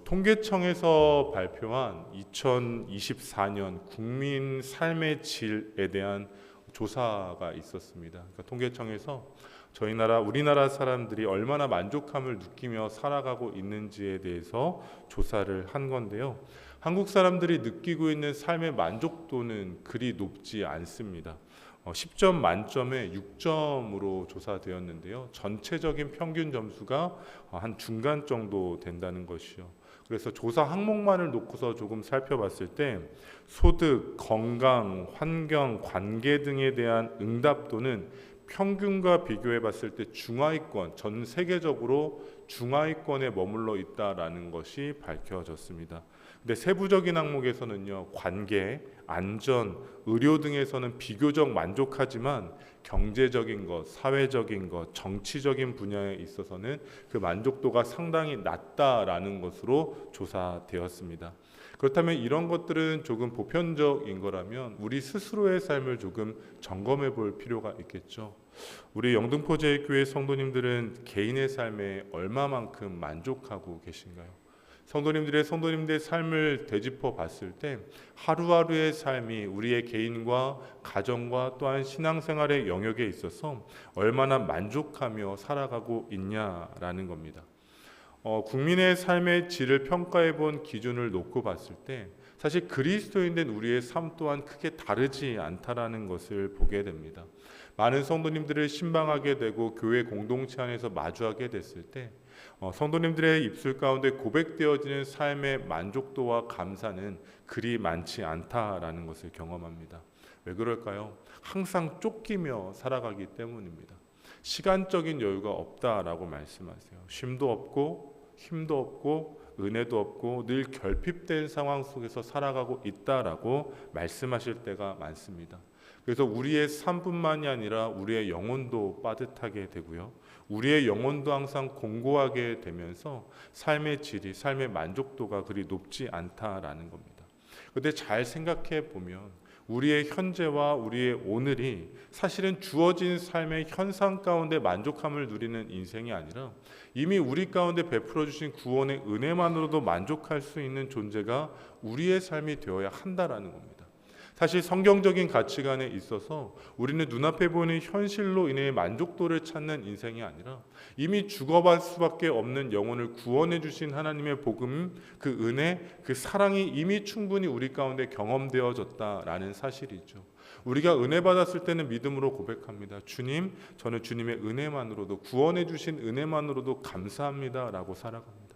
통계청에서 발표한 2024년 국민 삶의 질에 대한 조사가 있었습니다. 그러니까 통계청에서 우리나라 사람들이 얼마나 만족함을 느끼며 살아가고 있는지에 대해서 조사를 한 건데요. 한국 사람들이 느끼고 있는 삶의 만족도는 그리 높지 않습니다. 10점 만점에 6점으로 조사되었는데요. 전체적인 평균 점수가 한 중간 정도 된다는 것이요. 그래서 조사 항목만을 놓고서 조금 살펴봤을 때 소득, 건강, 환경, 관계 등에 대한 응답도는 평균과 비교해 봤을 때 중하위권, 전 세계적으로 중하위권에 머물러 있다라는 것이 밝혀졌습니다. 근데 세부적인 항목에서는요, 관계, 안전, 의료 등에서는 비교적 만족하지만 경제적인 것, 사회적인 것, 정치적인 분야에 있어서는 그 만족도가 상당히 낮다라는 것으로 조사되었습니다. 그렇다면 이런 것들은 조금 보편적인 거라면 우리 스스로의 삶을 조금 점검해 볼 필요가 있겠죠. 우리 영등포제일교회 성도님들은 개인의 삶에 얼마만큼 만족하고 계신가요? 성도님들의 삶을 되짚어 봤을 때 하루하루의 삶이 우리의 개인과 가정과 또한 신앙생활의 영역에 있어서 얼마나 만족하며 살아가고 있냐라는 겁니다. 국민의 삶의 질을 평가해 본 기준을 놓고 봤을 때 사실 그리스도인 된 우리의 삶 또한 크게 다르지 않다라는 것을 보게 됩니다. 많은 성도님들을 신방하게 되고 교회 공동체 안에서 마주하게 됐을 때 성도님들의 입술 가운데 고백되어지는 삶의 만족도와 감사는 그리 많지 않다라는 것을 경험합니다. 왜 그럴까요? 항상 쫓기며 살아가기 때문입니다. 시간적인 여유가 없다라고 말씀하세요. 쉼도 없고 힘도 없고 은혜도 없고 늘 결핍된 상황 속에서 살아가고 있다라고 말씀하실 때가 많습니다. 그래서 우리의 삶뿐만이 아니라 우리의 영혼도 빠듯하게 되고요. 우리의 영혼도 항상 공고하게 되면서 삶의 질이, 삶의 만족도가 그리 높지 않다라는 겁니다. 그런데 잘 생각해 보면 우리의 현재와 우리의 오늘이 사실은 주어진 삶의 현상 가운데 만족함을 누리는 인생이 아니라 이미 우리 가운데 베풀어 주신 구원의 은혜만으로도 만족할 수 있는 존재가 우리의 삶이 되어야 한다라는 겁니다. 사실 성경적인 가치관에 있어서 우리는 눈앞에 보이는 현실로 인해 만족도를 찾는 인생이 아니라 이미 죽어갈 수밖에 없는 영혼을 구원해 주신 하나님의 복음, 그 은혜, 그 사랑이 이미 충분히 우리 가운데 경험되어졌다라는 사실이죠. 우리가 은혜 받았을 때는 믿음으로 고백합니다. 주님, 저는 주님의 은혜만으로도 구원해 주신 은혜만으로도 감사합니다라고 살아갑니다.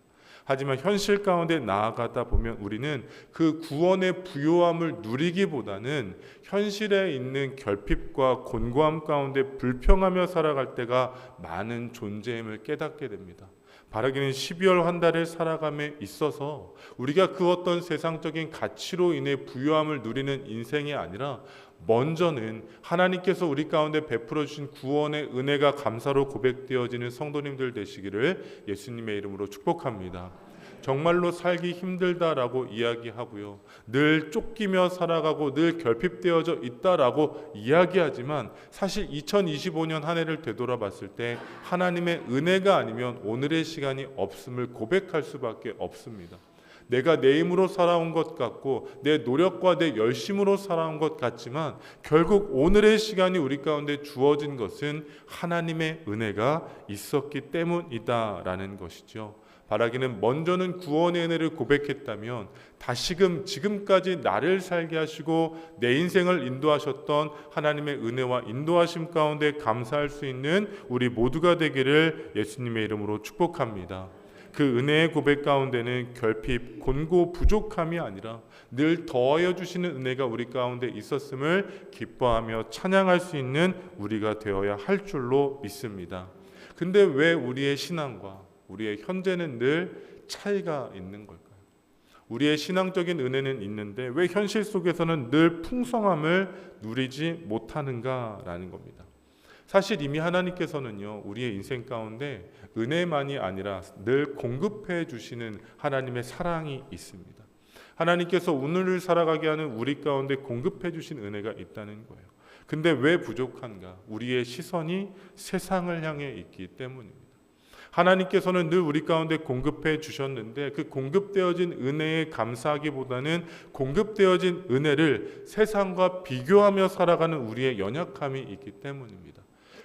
하지만 현실 가운데 나아가다 보면 우리는 그 구원의 부요함을 누리기보다는 현실에 있는 결핍과 곤고함 가운데 불평하며 살아갈 때가 많은 존재임을 깨닫게 됩니다. 바라기는 12월 한 달을 살아감에 있어서 우리가 그 어떤 세상적인 가치로 인해 부요함을 누리는 인생이 아니라 먼저는 하나님께서 우리 가운데 베풀어 주신 구원의 은혜가 감사로 고백되어지는 성도님들 되시기를 예수님의 이름으로 축복합니다. 정말로 살기 힘들다라고 이야기하고요. 늘 쫓기며 살아가고 늘 결핍되어져 있다라고 이야기하지만 사실 2025년 한 해를 되돌아봤을 때 하나님의 은혜가 아니면 오늘의 시간이 없음을 고백할 수밖에 없습니다. 내가 내 힘으로 살아온 것 같고 내 노력과 내 열심으로 살아온 것 같지만 결국 오늘의 시간이 우리 가운데 주어진 것은 하나님의 은혜가 있었기 때문이다라는 것이죠. 바라기는 먼저는 구원의 은혜를 고백했다면 다시금 지금까지 나를 살게 하시고 내 인생을 인도하셨던 하나님의 은혜와 인도하심 가운데 감사할 수 있는 우리 모두가 되기를 예수님의 이름으로 축복합니다. 그 은혜의 고백 가운데는 결핍, 곤고, 부족함이 아니라 늘 더하여 주시는 은혜가 우리 가운데 있었음을 기뻐하며 찬양할 수 있는 우리가 되어야 할 줄로 믿습니다. 근데 왜 우리의 신앙과 우리의 현재는 늘 차이가 있는 걸까요? 우리의 신앙적인 은혜는 있는데 왜 현실 속에서는 늘 풍성함을 누리지 못하는가라는 겁니다. 사실 이미 하나님께서는요, 우리의 인생 가운데 은혜만이 아니라 늘 공급해 주시는 하나님의 사랑이 있습니다. 하나님께서 오늘을 살아가게 하는 우리 가운데 공급해 주신 은혜가 있다는 거예요. 근데 왜 부족한가? 우리의 시선이 세상을 향해 있기 때문입니다. 하나님께서는 늘 우리 가운데 공급해 주셨는데 그 공급되어진 은혜에 감사하기보다는 공급되어진 은혜를 세상과 비교하며 살아가는 우리의 연약함이 있기 때문입니다.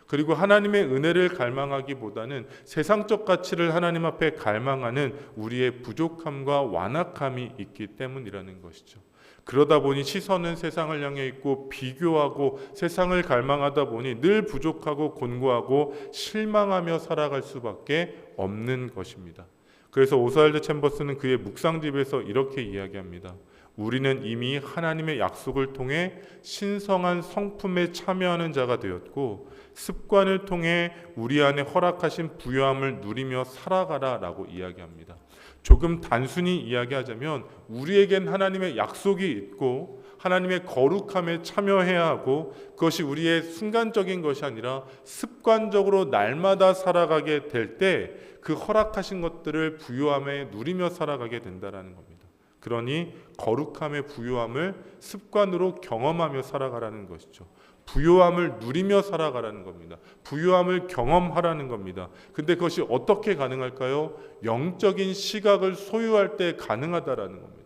그리고 하나님의 은혜를 갈망하기보다는 세상적 가치를 하나님 앞에 갈망하는 우리의 부족함과 완악함이 있기 때문이라는 것이죠. 그러다 보니 시선은 세상을 향해 있고 비교하고 세상을 갈망하다 보니 늘 부족하고 곤고하고 실망하며 살아갈 수밖에 없는 것입니다. 그래서 오스왈드 챔버스는 그의 묵상집에서 이렇게 이야기합니다. 우리는 이미 하나님의 약속을 통해 신성한 성품에 참여하는 자가 되었고 습관을 통해 우리 안에 허락하신 부요함을 누리며 살아가라라고 이야기합니다. 조금 단순히 이야기하자면 우리에겐 하나님의 약속이 있고 하나님의 거룩함에 참여해야 하고 그것이 우리의 순간적인 것이 아니라 습관적으로 날마다 살아가게 될 때 그 허락하신 것들을 부요함에 누리며 살아가게 된다라는 겁니다. 그러니 거룩함의 부요함을 습관으로 경험하며 살아가라는 것이죠. 부요함을 누리며 살아가라는 겁니다. 부요함을 경험하라는 겁니다. 근데 그것이 어떻게 가능할까요? 영적인 시각을 소유할 때 가능하다라는 겁니다.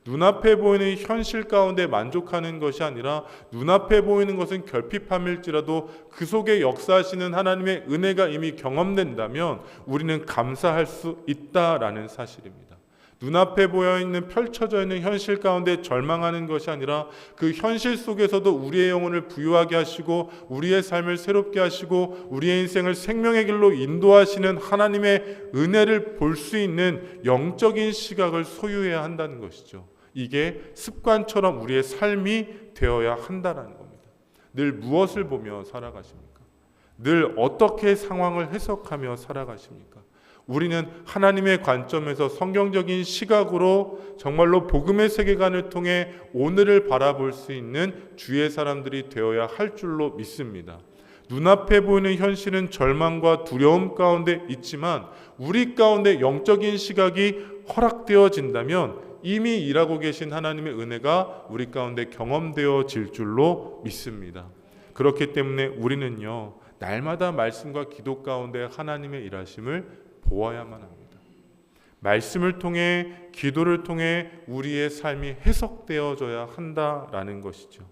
눈앞에 보이는 현실 가운데 만족하는 것이 아니라 눈앞에 보이는 것은 결핍함일지라도 그 속에 역사하시는 하나님의 은혜가 이미 경험된다면 우리는 감사할 수 있다라는 사실입니다. 눈앞에 보여있는 펼쳐져 있는 현실 가운데 절망하는 것이 아니라 그 현실 속에서도 우리의 영혼을 부유하게 하시고 우리의 삶을 새롭게 하시고 우리의 인생을 생명의 길로 인도하시는 하나님의 은혜를 볼 수 있는 영적인 시각을 소유해야 한다는 것이죠. 이게 습관처럼 우리의 삶이 되어야 한다는 겁니다. 늘 무엇을 보며 살아가십니까? 늘 어떻게 상황을 해석하며 살아가십니까? 우리는 하나님의 관점에서 성경적인 시각으로 정말로 복음의 세계관을 통해 오늘을 바라볼 수 있는 주의 사람들이 되어야 할 줄로 믿습니다. 눈앞에 보이는 현실은 절망과 두려움 가운데 있지만 우리 가운데 영적인 시각이 허락되어진다면 이미 일하고 계신 하나님의 은혜가 우리 가운데 경험되어질 줄로 믿습니다. 그렇기 때문에 우리는요, 날마다 말씀과 기도 가운데 하나님의 일하심을 보아야만 합니다. 말씀을 통해 기도를 통해 우리의 삶이 해석되어져야 한다라는 것이죠.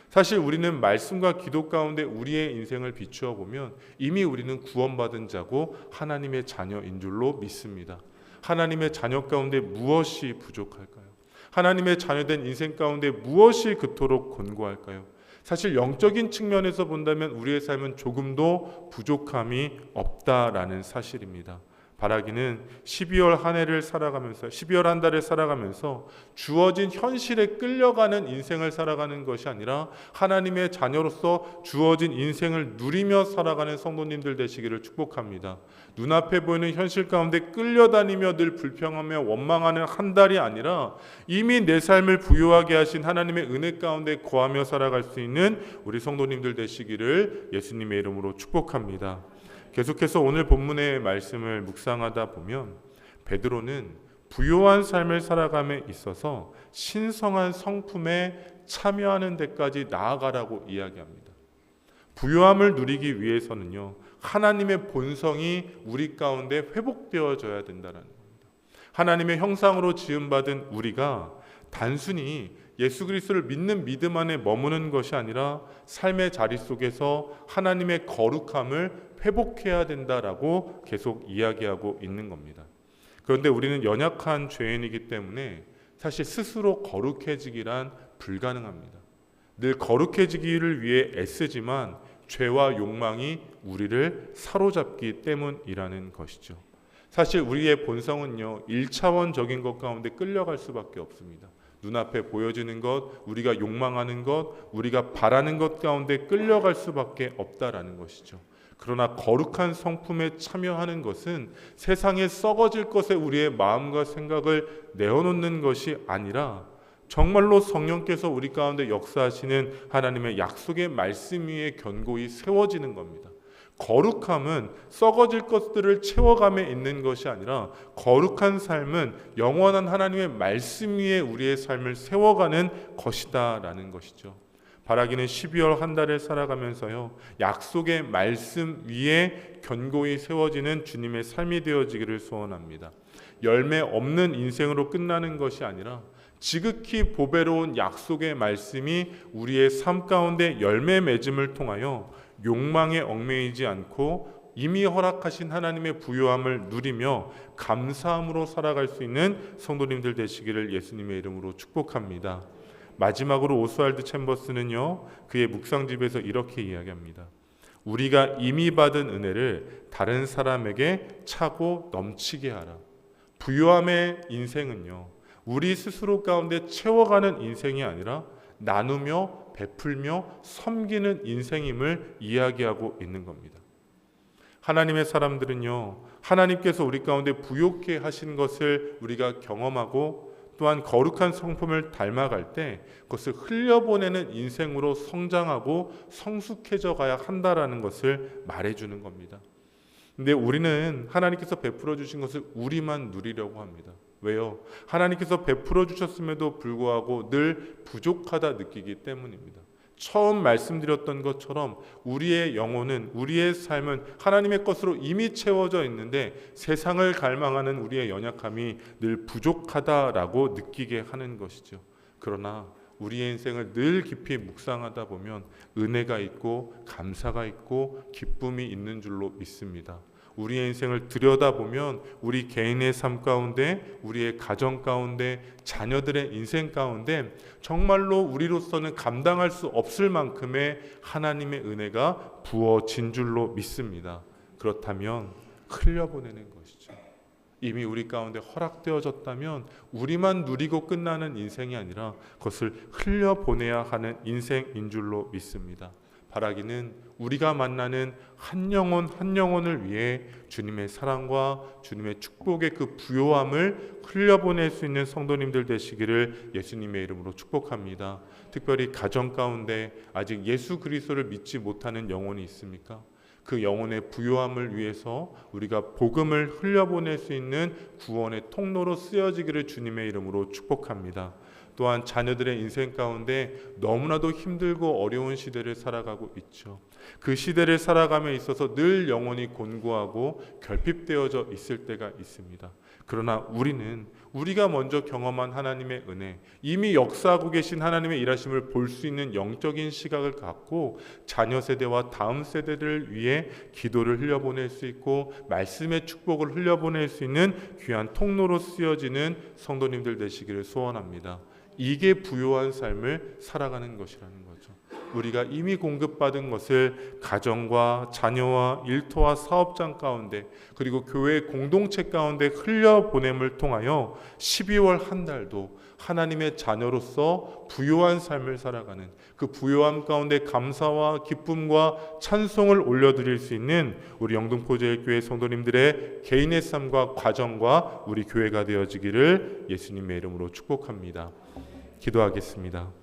사실 우리는 말씀과 기도 가운데 우리의 인생을 비추어 보면 이미 우리는 구원받은 자고 하나님의 자녀인 줄로 믿습니다. 하나님의 자녀 가운데 무엇이 부족할까요? 하나님의 자녀된 인생 가운데 무엇이 그토록 곤고할까요? 사실 영적인 측면에서 본다면 우리의 삶은 조금도 부족함이 없다라는 사실입니다. 바라기는 12월 한 해를 살아가면서 12월 한 달을 살아가면서 주어진 현실에 끌려가는 인생을 살아가는 것이 아니라 하나님의 자녀로서 주어진 인생을 누리며 살아가는 성도님들 되시기를 축복합니다. 눈앞에 보이는 현실 가운데 끌려다니며 늘 불평하며 원망하는 한 달이 아니라 이미 내 삶을 부유하게 하신 하나님의 은혜 가운데 거하며 살아갈 수 있는 우리 성도님들 되시기를 예수님의 이름으로 축복합니다. 계속해서 오늘 본문의 말씀을 묵상하다 보면 베드로는 부요한 삶을 살아감에 있어서 신성한 성품에 참여하는 데까지 나아가라고 이야기합니다. 부요함을 누리기 위해서는요, 하나님의 본성이 우리 가운데 회복되어져야 된다는 겁니다. 하나님의 형상으로 지음받은 우리가 단순히 예수 그리스도를 믿는 믿음 안에 머무는 것이 아니라 삶의 자리 속에서 하나님의 거룩함을 회복해야 된다라고 계속 이야기하고 있는 겁니다. 그런데 우리는 연약한 죄인이기 때문에 사실 스스로 거룩해지기란 불가능합니다. 늘 거룩해지기를 위해 애쓰지만 죄와 욕망이 우리를 사로잡기 때문이라는 것이죠. 사실 우리의 본성은요, 1차원적인 것 가운데 끌려갈 수밖에 없습니다. 눈앞에 보여지는 것, 우리가 욕망하는 것, 우리가 바라는 것 가운데 끌려갈 수밖에 없다라는 것이죠. 그러나 거룩한 성품에 참여하는 것은 세상에 썩어질 것에 우리의 마음과 생각을 내어놓는 것이 아니라 정말로 성령께서 우리 가운데 역사하시는 하나님의 약속의 말씀 위에 견고히 세워지는 겁니다. 거룩함은 썩어질 것들을 채워감에 있는 것이 아니라 거룩한 삶은 영원한 하나님의 말씀 위에 우리의 삶을 세워가는 것이다 라는 것이죠. 바라기는 12월 한 달을 살아가면서요, 약속의 말씀 위에 견고히 세워지는 주님의 삶이 되어지기를 소원합니다. 열매 없는 인생으로 끝나는 것이 아니라 지극히 보배로운 약속의 말씀이 우리의 삶 가운데 열매 맺음을 통하여 욕망에 얽매이지 않고 이미 허락하신 하나님의 부요함을 누리며 감사함으로 살아갈 수 있는 성도님들 되시기를 예수님의 이름으로 축복합니다. 마지막으로 오스왈드 챔버스는요, 그의 묵상집에서 이렇게 이야기합니다. 우리가 이미 받은 은혜를 다른 사람에게 차고 넘치게 하라. 부요함의 인생은요, 우리 스스로 가운데 채워가는 인생이 아니라 나누며 베풀며 섬기는 인생임을 이야기하고 있는 겁니다. 하나님의 사람들은요, 하나님께서 우리 가운데 부요케 하신 것을 우리가 경험하고 또한 거룩한 성품을 닮아갈 때 그것을 흘려보내는 인생으로 성장하고 성숙해져 가야 한다라는 것을 말해주는 겁니다. 근데 우리는 하나님께서 베풀어 주신 것을 우리만 누리려고 합니다. 왜요? 하나님께서 베풀어 주셨음에도 불구하고 늘 부족하다 느끼기 때문입니다. 처음 말씀드렸던 것처럼 우리의 영혼은, 우리의 삶은 하나님의 것으로 이미 채워져 있는데 세상을 갈망하는 우리의 연약함이 늘 부족하다라고 느끼게 하는 것이죠. 그러나 우리의 인생을 늘 깊이 묵상하다 보면 은혜가 있고 감사가 있고 기쁨이 있는 줄로 믿습니다. 우리의 인생을 들여다보면 우리 개인의 삶 가운데, 우리의 가정 가운데, 자녀들의 인생 가운데 정말로 우리로서는 감당할 수 없을 만큼의 하나님의 은혜가 부어진 줄로 믿습니다. 그렇다면 흘려보내는 것이죠. 이미 우리 가운데 허락되어졌다면 우리만 누리고 끝나는 인생이 아니라 그것을 흘려보내야 하는 인생인 줄로 믿습니다. 바라기는 우리가 만나는 한 영혼 한 영혼을 위해 주님의 사랑과 주님의 축복의 그 부요함을 흘려보낼 수 있는 성도님들 되시기를 예수님의 이름으로 축복합니다. 특별히 가정 가운데 아직 예수 그리스도를 믿지 못하는 영혼이 있습니까? 그 영혼의 부요함을 위해서 우리가 복음을 흘려보낼 수 있는 구원의 통로로 쓰여지기를 주님의 이름으로 축복합니다. 또한 자녀들의 인생 가운데 너무나도 힘들고 어려운 시대를 살아가고 있죠. 그 시대를 살아감에 있어서 늘 영혼이 곤고하고 결핍되어져 있을 때가 있습니다. 그러나 우리는 우리가 먼저 경험한 하나님의 은혜, 이미 역사하고 계신 하나님의 일하심을 볼 수 있는 영적인 시각을 갖고 자녀 세대와 다음 세대를 위해 기도를 흘려보낼 수 있고 말씀의 축복을 흘려보낼 수 있는 귀한 통로로 쓰여지는 성도님들 되시기를 소원합니다. 이게 부요한 삶을 살아가는 것이라는 거죠. 우리가 이미 공급받은 것을 가정과 자녀와 일터와 사업장 가운데 그리고 교회 공동체 가운데 흘려보냄을 통하여 12월 한 달도 하나님의 자녀로서 부요한 삶을 살아가는 그 부요함 가운데 감사와 기쁨과 찬송을 올려드릴 수 있는 우리 영등포제일교회 성도님들의 개인의 삶과 과정과 우리 교회가 되어지기를 예수님의 이름으로 축복합니다. 기도하겠습니다.